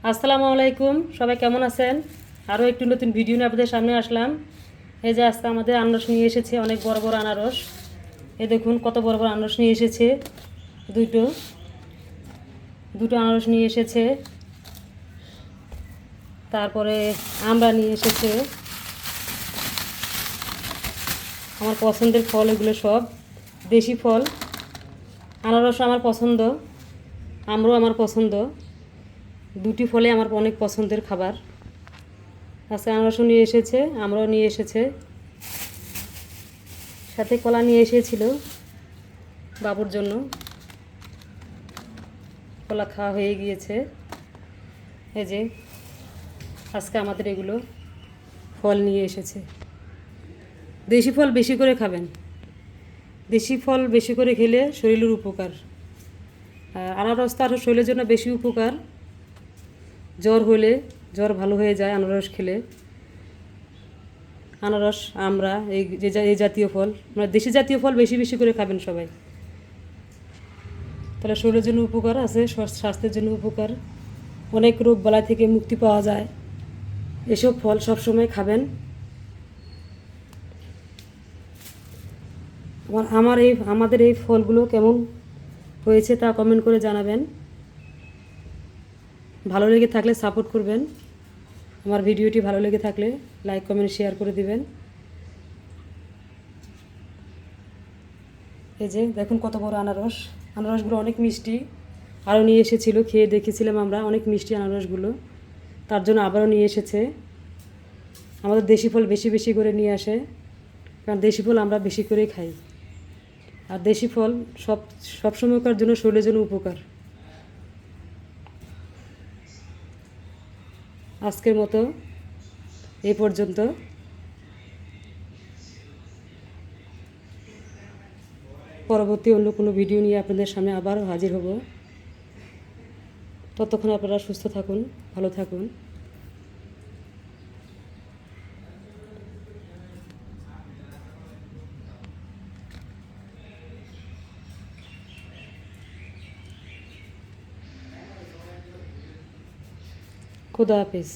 আসসালামু আলাইকুম, সবাই কেমন আছেন? আরও একটু নতুন ভিডিও নিয়ে আপনাদের সামনে আসলাম। এই যে আজকে আমাদের আনারস নিয়ে এসেছে, অনেক বড় বড় আনারস। এই দেখুন কত বড় বড় আনারস নিয়ে এসেছে। দুটো দুটো আনারস নিয়ে এসেছে। তারপরে আমরা নিয়ে এসেছে। আমার পছন্দের ফল এগুলো সব দেশি ফল। আনারস আমার পছন্দ, আমরাও আমার পছন্দ। দুটি ফলে আমার অনেক পছন্দের খাবার। আজকে আনারসও নিয়ে এসেছে, আমরাও নিয়ে এসেছে, সাথে কলা নিয়ে এসেছিল বাবুর জন্য। কলা খাওয়া হয়ে গিয়েছে। এই যে আজকে আমাদের এগুলো ফল নিয়ে এসেছে। দেশি ফল বেশি করে খাবেন, দেশি ফল বেশি করে খেলে শরীরের উপকার। আর আনারস তো আরও শরীরের জন্য বেশি উপকার। জ্বর হলে জ্বর ভালো হয়ে যায় আনারস খেলে। আনারস, আমরা এই জাতীয় ফল, মানে দেশি জাতীয় ফল বেশি বেশি করে খাবেন সবাই। তাহলে শরীরের জন্য উপকার আছে, স্বাস্থ্যের জন্য উপকার, অনেক রোগ বালাই থেকে মুক্তি পাওয়া যায়। এসব ফল সবসময় খাবেন। আমাদের এই ফলগুলো কেমন হয়েছে তা কমেন্ট করে জানাবেন। ভালো লেগে থাকলে সাপোর্ট করবেন। আমার ভিডিওটি ভালো লেগে থাকলে লাইক কমেন্ট শেয়ার করে দিবেন। এই যে দেখুন কত বড় আনারস। আনারসগুলো অনেক মিষ্টি। আরও নিয়ে এসেছিল, খেয়ে দেখেছিলাম আমরা, অনেক মিষ্টি আনারসগুলো। তার জন্য আবারও নিয়ে এসেছে। আমাদের দেশি ফল বেশি বেশি করে নিয়ে আসে, কারণ দেশি ফল আমরা বেশি করেই খাই। আর দেশি ফল সব সময়কার জন্য শরীরের জন্য উপকার। আজকের মতো এই পর্যন্ত। পরবর্তী অন্য কোনো ভিডিও নিয়ে আপনাদের সামনে আবারও হাজির হব। ততক্ষণ আপনারা সুস্থ থাকুন, ভালো থাকুন। খুদা হাফেজ।